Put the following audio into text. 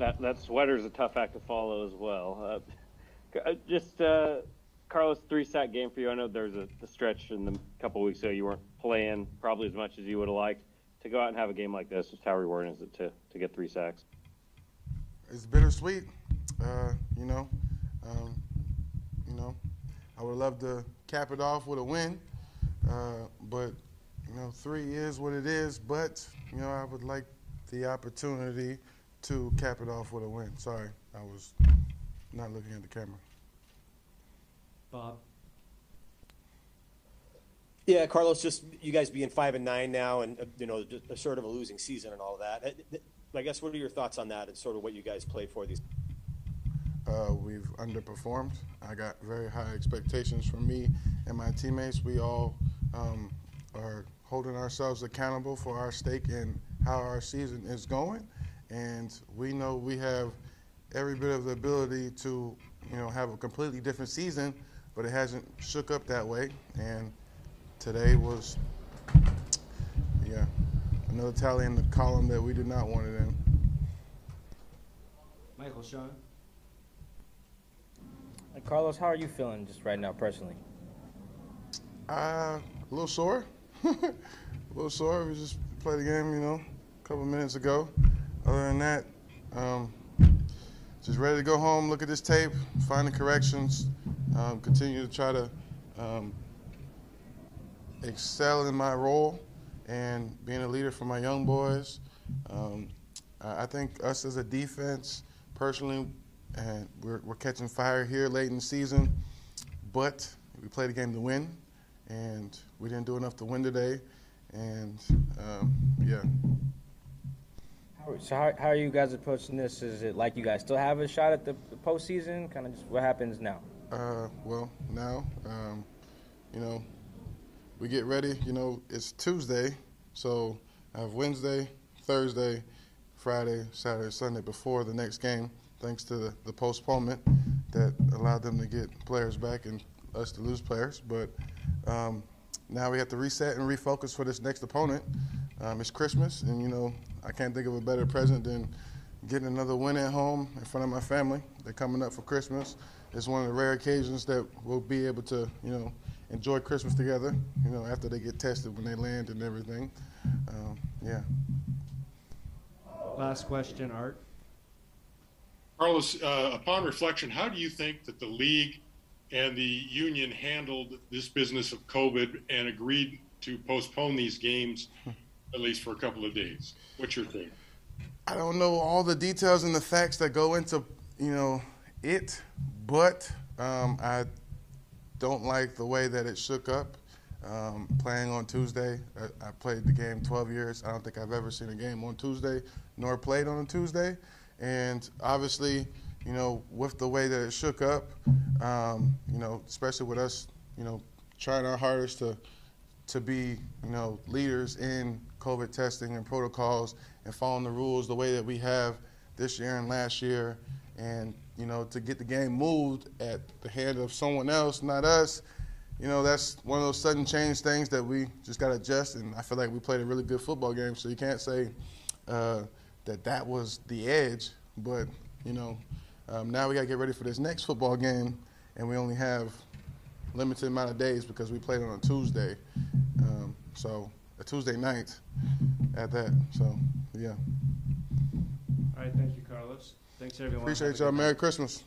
That sweater's a tough act to follow as well. Carlos, 3-sack game for you. I know there's a stretch in the couple weeks ago you weren't playing probably as much as you would have liked. To go out and have a game like this, just how rewarding is it to get 3 sacks? It's bittersweet. I would love to cap it off with a win, but 3 is what it is. But I would like the opportunity to cap it off with a win. Sorry, I was not looking at the camera. Bob. Yeah, Carlos, just you guys being 5-9 now, and just sort of a losing season and all that. I guess what are your thoughts on that and sort of what you guys played for these? We've underperformed. I got very high expectations from me and my teammates. We all are holding ourselves accountable for our stake in how our season is going, and we know we have every bit of the ability to have a completely different season, but it hasn't shook up that way. And today was, another tally in the column that we did not want it in. Michael, Sean. Carlos, how are you feeling just right now personally? A little sore. A little sore. We just played the game, a couple minutes ago. Other than that, just ready to go home, look at this tape, find the corrections, continue to try to excel in my role and being a leader for my young boys. I think us as a defense, personally, and we're catching fire here late in the season, but we played a game to win, and we didn't do enough to win today, and So how are you guys approaching this? Is it like you guys still have a shot at the postseason? Kind of just what happens now? Now, we get ready. It's Tuesday, so I have Wednesday, Thursday, Friday, Saturday, Sunday before the next game, thanks to the postponement that allowed them to get players back and us to lose players. But now we have to reset and refocus for this next opponent. It's Christmas, and, I can't think of a better present than getting another win at home in front of my family. They're coming up for Christmas. It's one of the rare occasions that we'll be able to, enjoy Christmas together, after they get tested when they land and everything. Last question, Art. Carlos, upon reflection, how do you think that the league and the union handled this business of COVID and agreed to postpone these games at least for a couple of days? What's your take? I don't know all the details and the facts that go into, it, but I don't like the way that it shook up. Playing on Tuesday, I played the game 12 years. I don't think I've ever seen a game on Tuesday, nor played on a Tuesday. And obviously, with the way that it shook up, especially with us, trying our hardest to be, leaders in COVID testing and protocols and following the rules the way that we have this year and last year, and, to get the game moved at the hand of someone else, not us, that's one of those sudden change things that we just got to adjust. And I feel like we played a really good football game, so you can't say that was the edge. But, now we got to get ready for this next football game, and we only have limited amount of days because we played on a Tuesday. So a Tuesday night at that. So, yeah. All right, thank you, Carlos. Thanks, everyone. Appreciate y'all. Merry Christmas.